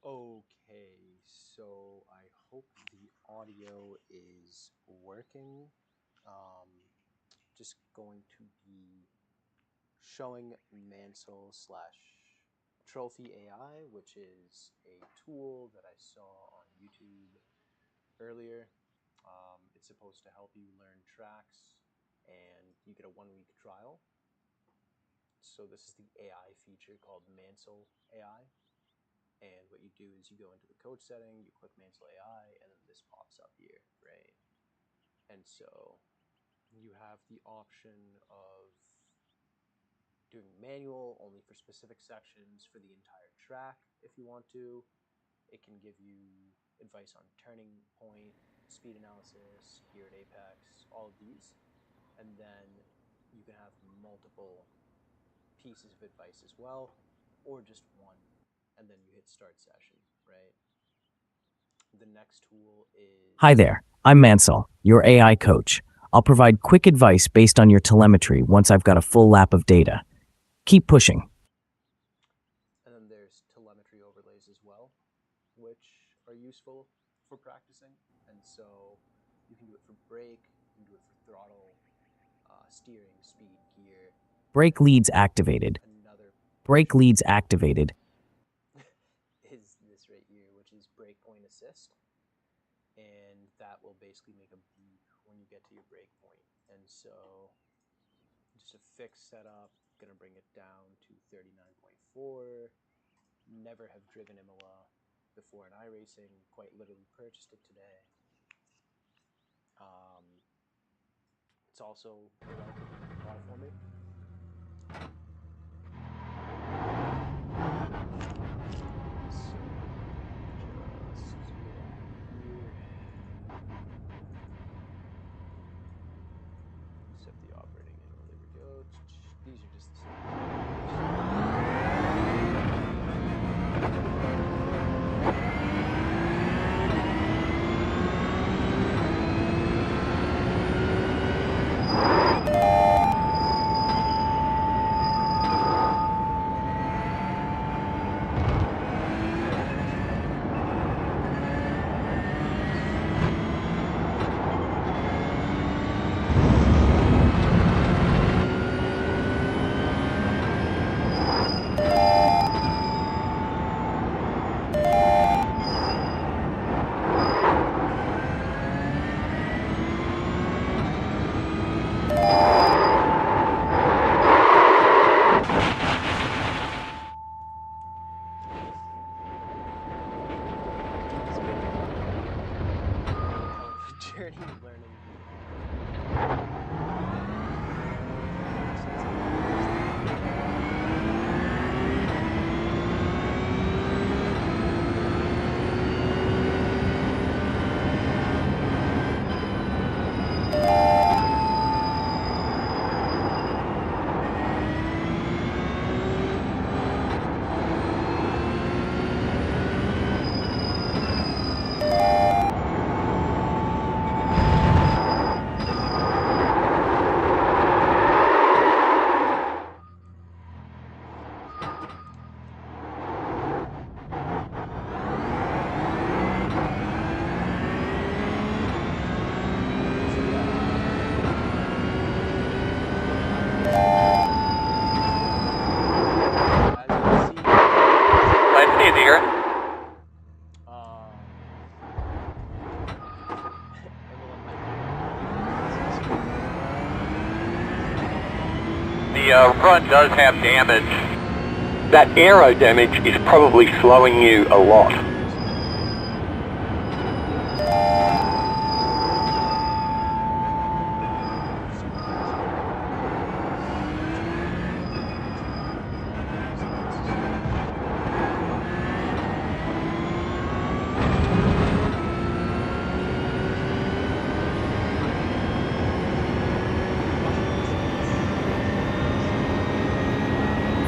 Okay, so I hope the audio is working. Um, just going to be showing Mansell slash Trophy AI, which is a tool that I saw on YouTube earlier. It's supposed to help you learn tracks, and you get a 1 week trial. So this is the AI feature called Mansell AI. And what you do is you go into the coach setting, you click Mansell AI, and then this pops up here, right? And so you have the option of doing manual only for specific sections for the entire track if you want to. It can give you advice on turning point, speed analysis, gear at apex, all of these. And then you can have multiple pieces of advice as well, or just one, and then you hit start session, right? The next tool Hi is there, I'm Mansell, your AI coach. I'll provide quick advice based on your telemetry once I've got a full lap of data. Keep pushing. and then there's telemetry overlays as well, which are useful for practicing. And so you can do it for brake, you can do it for throttle, steering, speed, gear, and Brake then leads activated. another Brake leads activated. is this right here, which is brake point assist. And that will basically make a beep when you get to your brake point. And so just a fixed setup, gonna bring it down to 39.4. Never have driven Imola before in iRacing, quite literally purchased it today. It's also a relatively new car for me. So just go here, set the operating interval, there we go. These are just the journey learning. Let's see here. The front does have damage. That aero damage is probably slowing you a lot.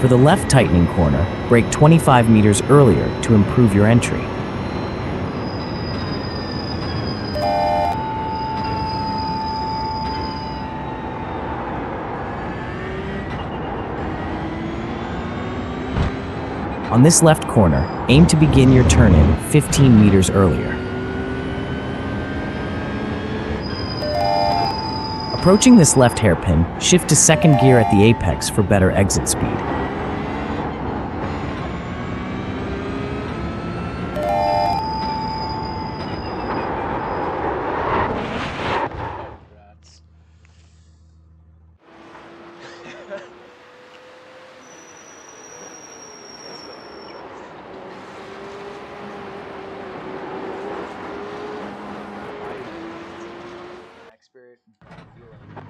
For the left tightening corner, brake 25 meters earlier to improve your entry. On this left corner, aim to begin your turn-in 15 meters earlier. Approaching this left hairpin, shift to second gear at the apex for better exit speed. Congrats. Expert, but I feel like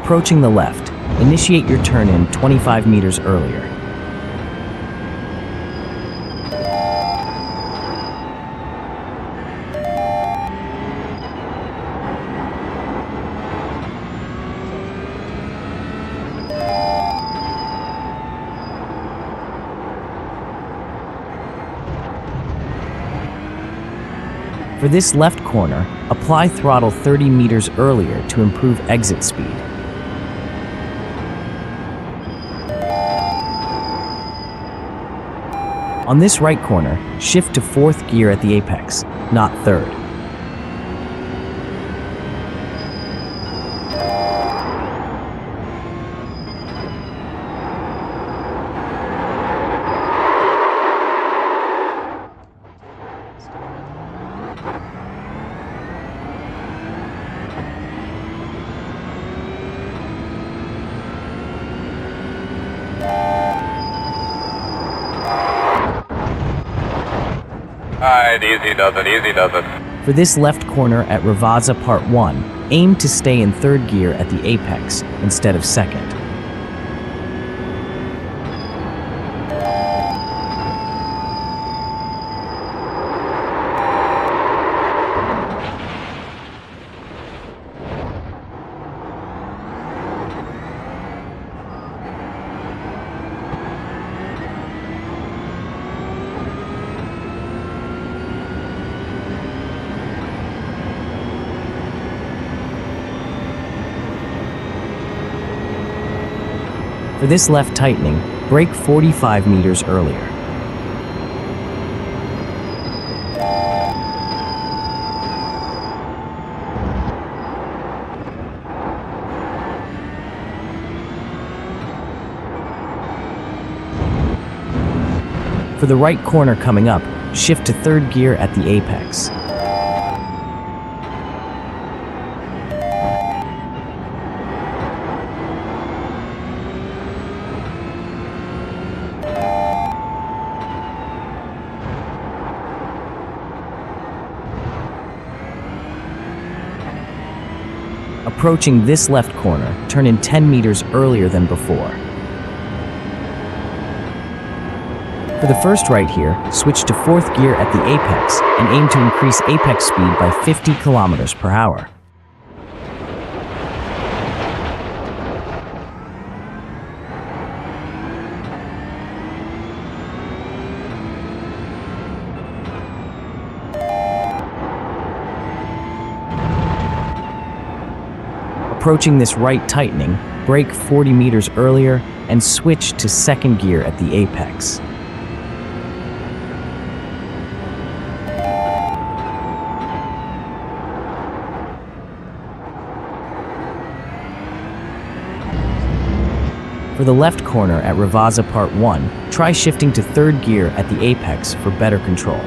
Approaching the left, initiate your turn-in 25 meters earlier. For this left corner, apply throttle 30 meters earlier to improve exit speed. On this right corner, shift to fourth gear at the apex, not third. Alright, easy does it, easy does it. For this left corner at Ravazza Part 1, aim to stay in third gear at the apex instead of second. For this left tightening, brake 45 meters earlier. For the right corner coming up, shift to third gear at the apex. Approaching this left corner, turn in 10 meters earlier than before. For the first right here, switch to fourth gear at the apex and aim to increase apex speed by 50 kilometers per hour. Approaching this right tightening, brake 40 meters earlier and switch to second gear at the apex. For the left corner at Ravazza Part 1, try shifting to third gear at the apex for better control.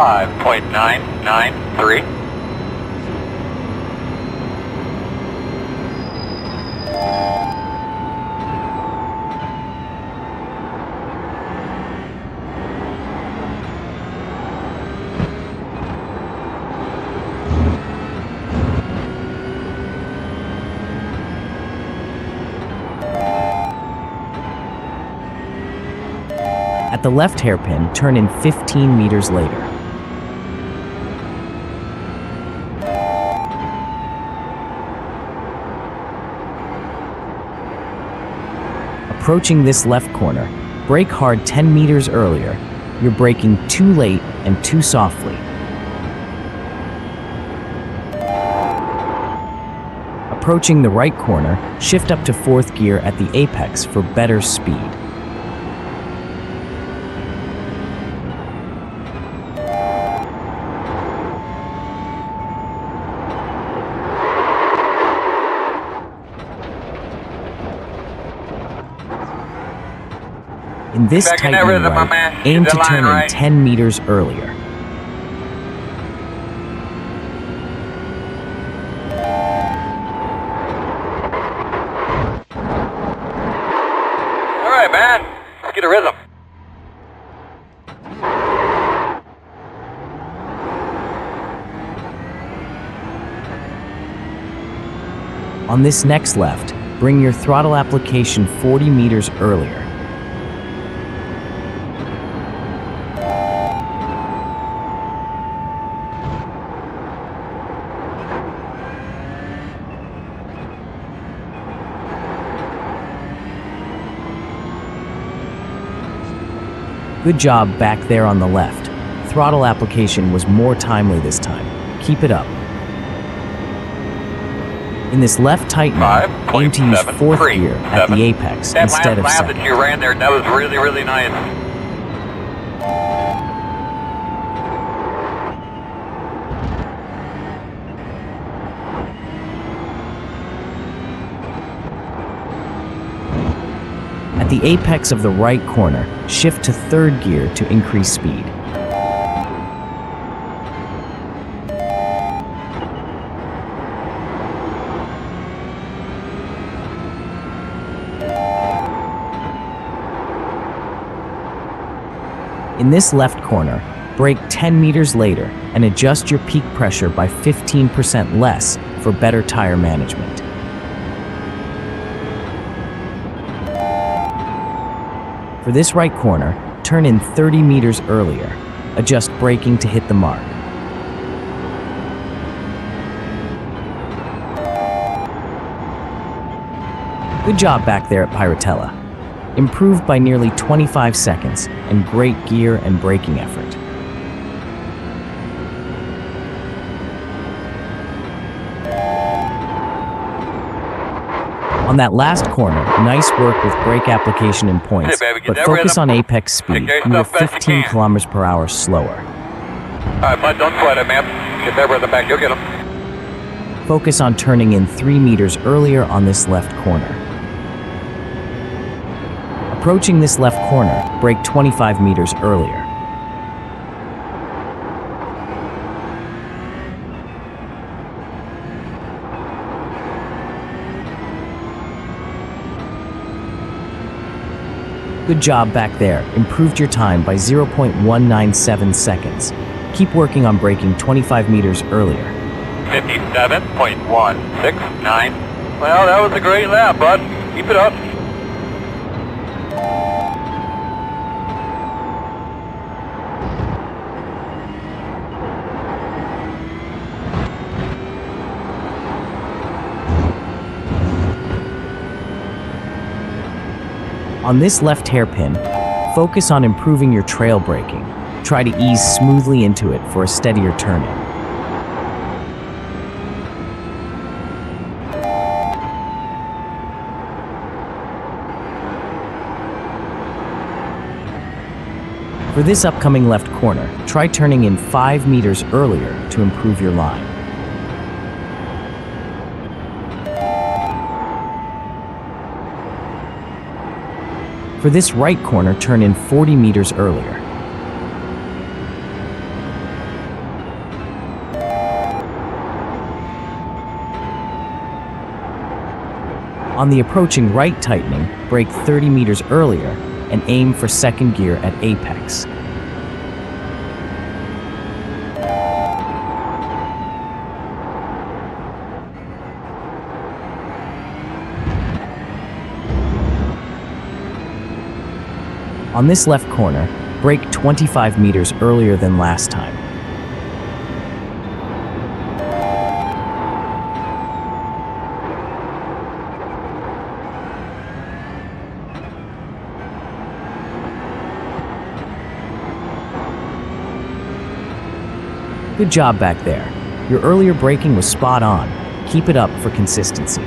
5.993. At the left hairpin, turn in 15 meters later. Approaching this left corner, brake hard 10 meters earlier. You're braking too late and too softly. Approaching the right corner, shift up to 4th gear at the apex for better speed. In this Back in that tightening rhythm, my right, man. aim Get to that turn line in right. 10 meters earlier. All right, man. Let's get a rhythm. On this next left, bring your throttle application 40 meters earlier. Good job back there on the left. Throttle application was more timely this time. Keep it up. In this left tightening, aim to use 4th gear at the apex That instead of last lap 2nd. that you ran there, that was really, really nice. At the apex of the right corner, shift to 3rd gear to increase speed. In this left corner, brake 10 meters later and adjust your peak pressure by 15% less for better tire management. For this right corner, turn in 30 meters earlier. Adjust braking to hit the mark. Good job back there at Piratella. Improved by nearly 25 seconds and great gear and braking effort. On that last corner, nice work with brake application and points, Hey, baby, get but that focus rhythm. on apex speed. Take You were yourself best you 15 can. kilometers per hour slower. All right, bud, don't sweat it, man. Get that rhythm back. You'll get him. Focus on turning in 3 meters earlier on this left corner. Approaching this left corner, brake 25 meters earlier. Good job back there. Improved your time by 0.197 seconds. Keep working on braking 25 meters earlier. 57.169. Well, that was a great lap, bud. Keep it up. On this left hairpin, focus on improving your trail braking. Try to ease smoothly into it for a steadier turning. For this upcoming left corner, try turning in 5 meters earlier to improve your line. For this right corner, turn in 40 meters earlier. On the approaching right tightening, brake 30 meters earlier and aim for second gear at apex. On this left corner, brake 25 meters earlier than last time. Good job back there. Your earlier braking was spot on. Keep it up for consistency.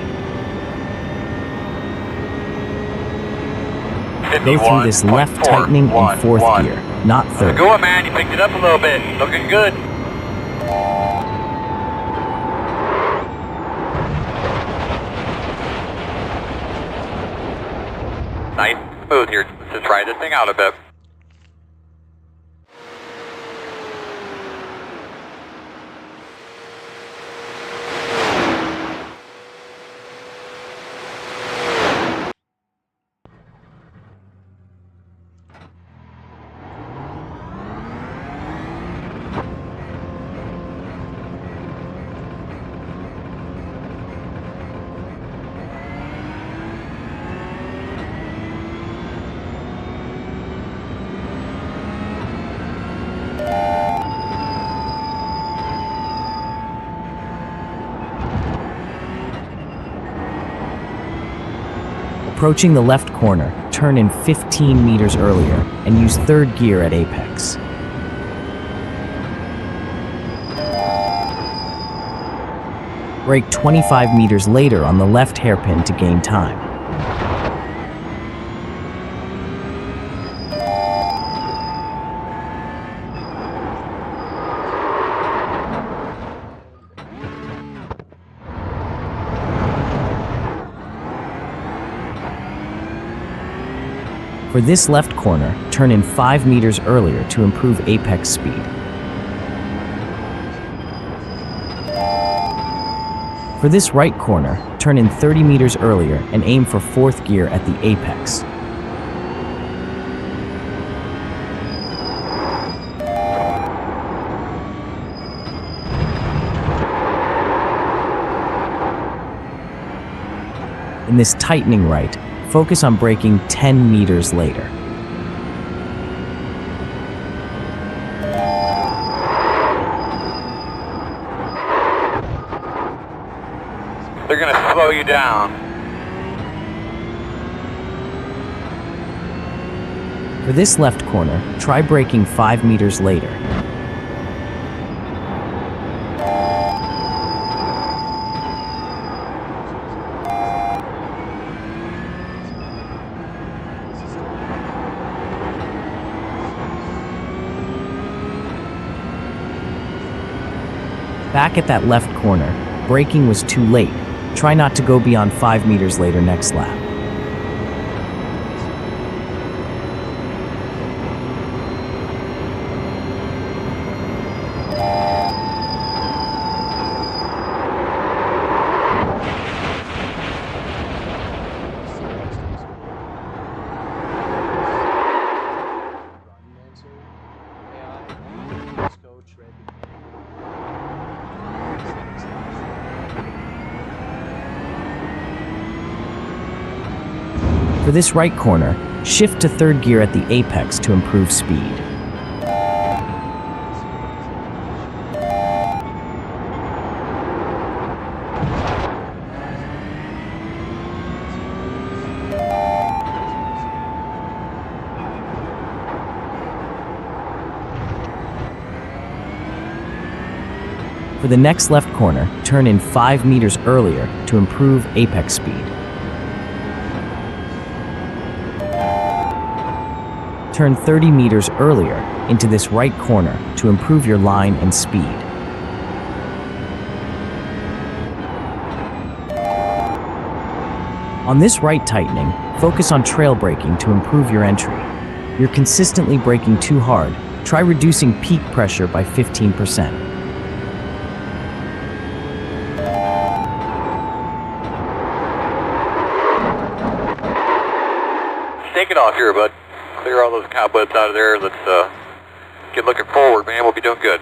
Go through this left tightening in fourth gear, not third. Go on, man. You picked it up a little bit. Looking good. Nice and smooth here. Let's try this thing out a bit. Approaching the left corner, turn in 15 meters earlier and use third gear at apex. Brake 25 meters later on the left hairpin to gain time. For this left corner, turn in 5 meters earlier to improve apex speed. For this right corner, turn in 30 meters earlier and aim for fourth gear at the apex. In this tightening right, focus on braking 10 meters later. They're going to slow you down. For this left corner, try braking 5 meters later. Back at that left corner, braking was too late. Try not to go beyond 5 meters later next lap. For this right corner, shift to third gear at the apex to improve speed. For the next left corner, turn in 5 meters earlier to improve apex speed. Turn 30 meters earlier into this right corner to improve your line and speed. On this right tightening, focus on trail braking to improve your entry. You're consistently braking too hard. Try reducing peak pressure by 15%. off here, bud. Clear all those cobwebs out of there. Let's get looking forward, man. We'll be doing good.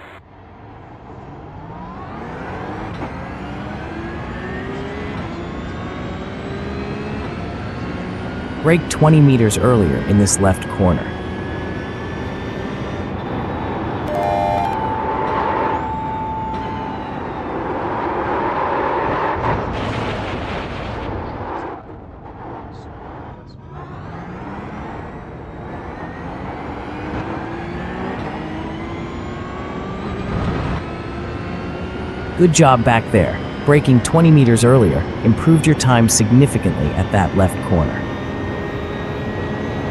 Brake 20 meters earlier in this left corner. Good job back there. Braking 20 meters earlier improved your time significantly at that left corner.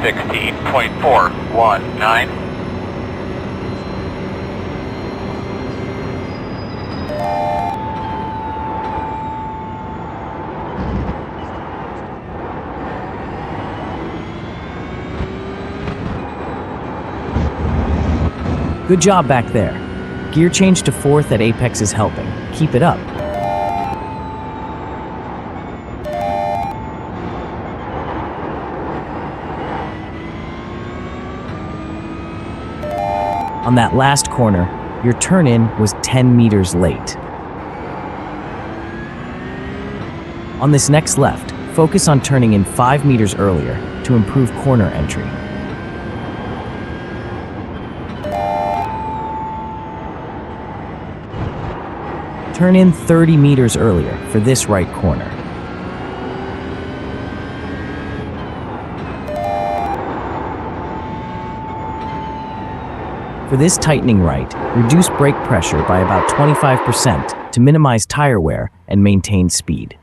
16.419. Good job back there. Gear change to 4th at apex is helping. Keep it up. On that last corner, your turn-in was 10 meters late. On this next left, focus on turning in 5 meters earlier to improve corner entry. Turn in 30 meters earlier for this right corner. For this tightening right, reduce brake pressure by about 25% to minimize tire wear and maintain speed.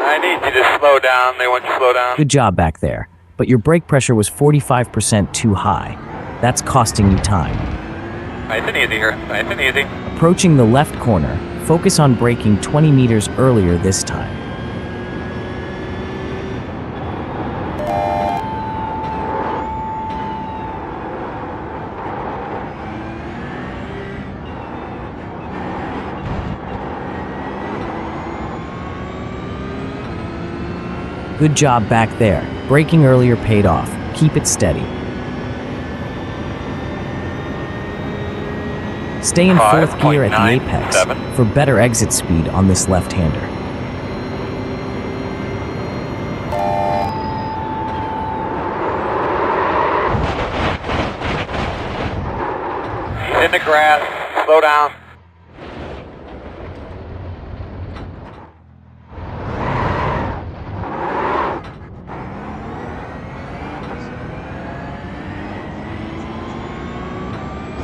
I need you to slow down. They want you to slow down. Good job back there, but your brake pressure was 45% too high. That's costing you time. Nice and easy here. Nice and easy. Approaching the left corner, focus on braking 20 meters earlier this time. Good job back there. Braking earlier paid off. Keep it steady. Stay in 4th gear at the apex for better exit speed on this left-hander. He's in the grass. Slow down.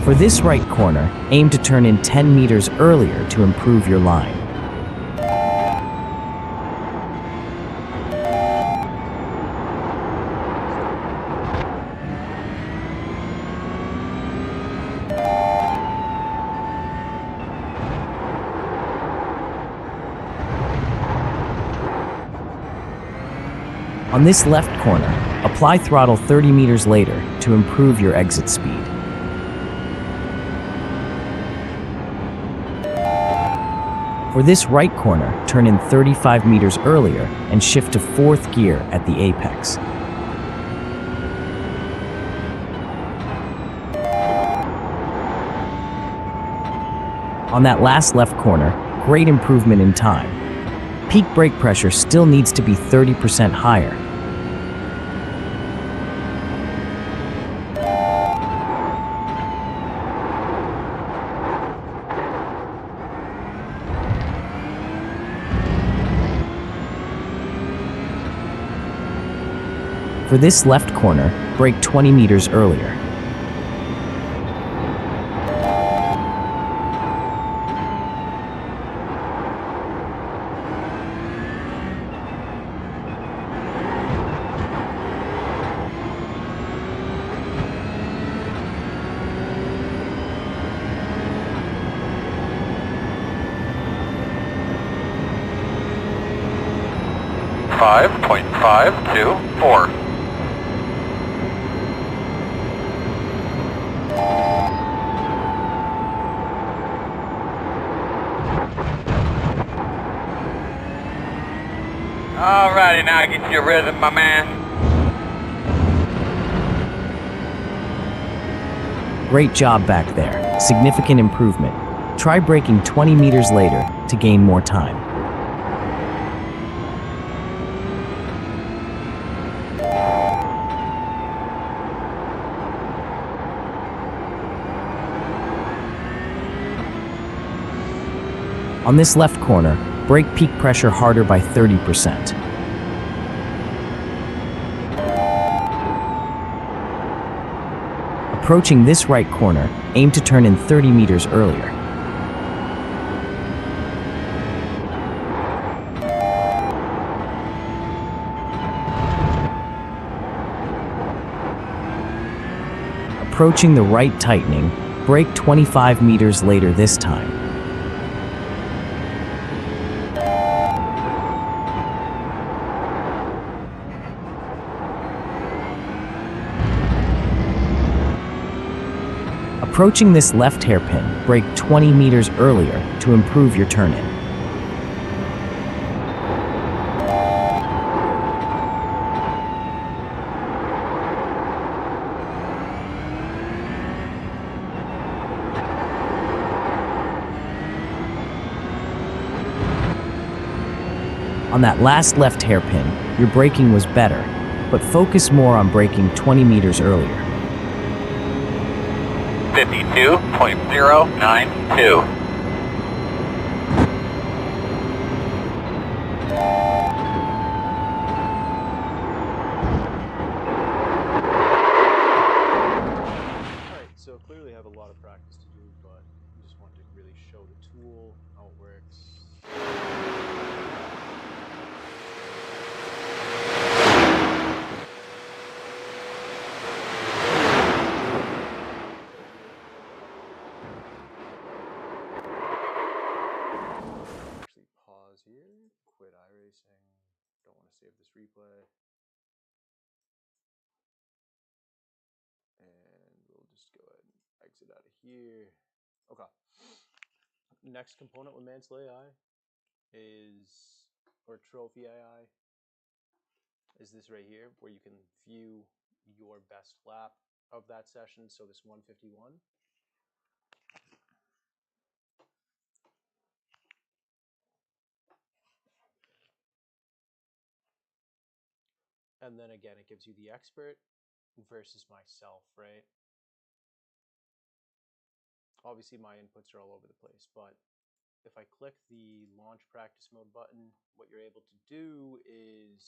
For this right corner, aim to turn in 10 meters earlier to improve your line. On this left corner, apply throttle 30 meters later to improve your exit speed. For this right corner, turn in 35 meters earlier and shift to 4th gear at the apex. On that last left corner, great improvement in time. Peak brake pressure still needs to be 30% higher. For this left corner, brake 20 meters earlier. .524. Alrighty, now get your rhythm, my man. Great job back there. Significant improvement. Try braking 20 meters later to gain more time. On this left corner, brake peak pressure harder by 30%. Approaching this right corner, aim to turn in 30 meters earlier. Approaching the right tightening, brake 25 meters later this time. Approaching this left hairpin, brake 20 meters earlier to improve your turn-in. On that last left hairpin, your braking was better, but focus more on braking 20 meters earlier. 52.092. Alright, so clearly I have a lot of practice to do, but I just wanted to really show the tool, how it works. Actually pause here, quit iRacing, don't want to save this replay. And we'll just go ahead and exit out of here. Okay. Next component with Mansell AI is, or Trophy AI, is this right here, where you can view your best lap of that session. So this 151. And then again, it gives you the expert versus myself, right? Obviously, my inputs are all over the place, but if I click the launch practice mode button, what you're able to do is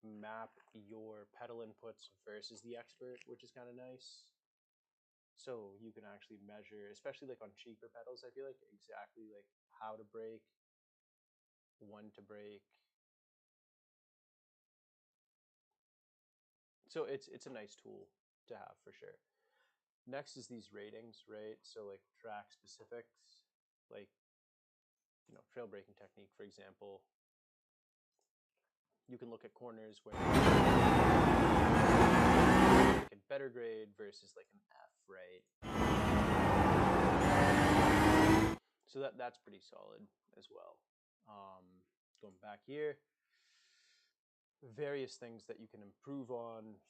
map your pedal inputs versus the expert, which is kind of nice. So you can actually measure, especially like on cheaper pedals, I feel like exactly like how to brake, when to brake. So it's a nice tool to have for sure. Next is these ratings, right? So like track specifics, like trail braking technique, for example. You can look at corners where like a better grade versus like an F, right? So that's pretty solid as well. Going back here, various things that you can improve on.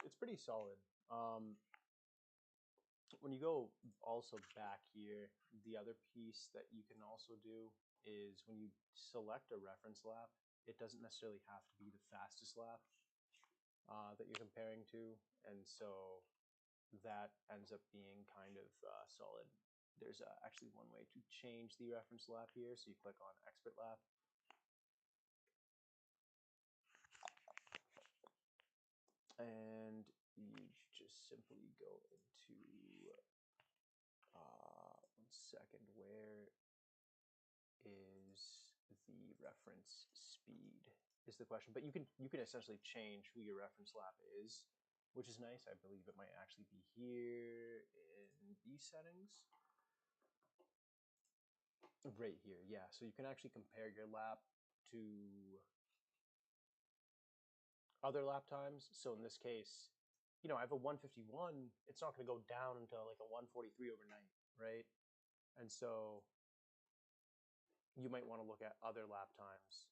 It's pretty solid. When you go also back here, the other piece that you can also do is when you select a reference lap, it doesn't necessarily have to be the fastest lap that you're comparing to, and so that ends up being kind of solid. There's actually one way to change the reference lap here, so you click on expert lap. And you just simply go into, 1 second, where is the reference speed is the question. But you can essentially change who your reference lap is, which is nice. I believe it might actually be here in these settings. Right here, yeah. So you can actually compare your lap to other lap times. So in this case, I have a 151. It's not going to go down until like a 143 overnight, right? And so you might want to look at other lap times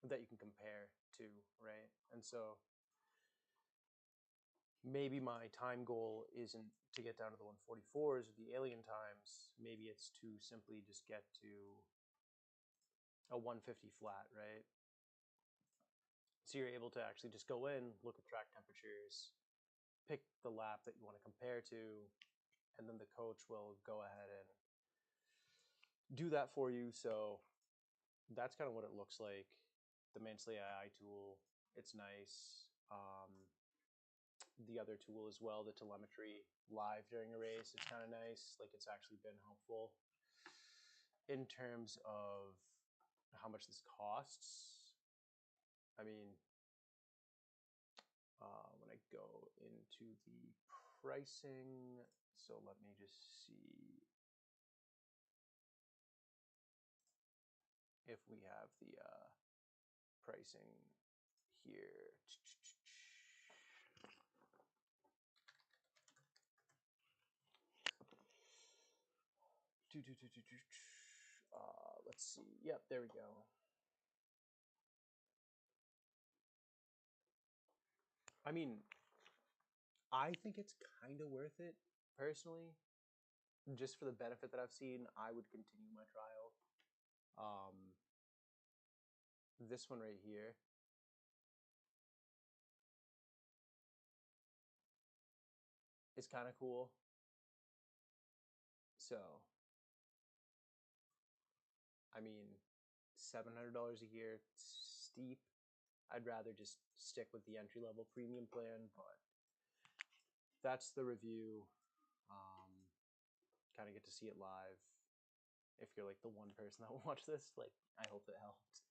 that you can compare to, right? And so maybe my time goal isn't to get down to the 144s or the alien times. Maybe it's to simply just get to a 150 flat, right? So you're able to actually just go in, look at track temperatures, pick the lap that you want to compare to, and then the coach will go ahead and do that for you. So that's kind of what it looks like. The Mansley AI tool, it's nice. The other tool as well, the telemetry live during a race, it's kind of nice. Like, it's actually been helpful in terms of how much this costs. I mean, when I go into the pricing, so let me just see if we have the pricing here. Let's see. Yep, there we go. I mean, I think it's kind of worth it personally. Just for the benefit that I've seen, I would continue my trial. This one right here is kind of cool. So, I mean, $700 a year, steep. I'd rather just stick with the entry level premium plan, but that's the review. Kind of get to see it live. If you're like the one person that will watch this, like, I hope it helped.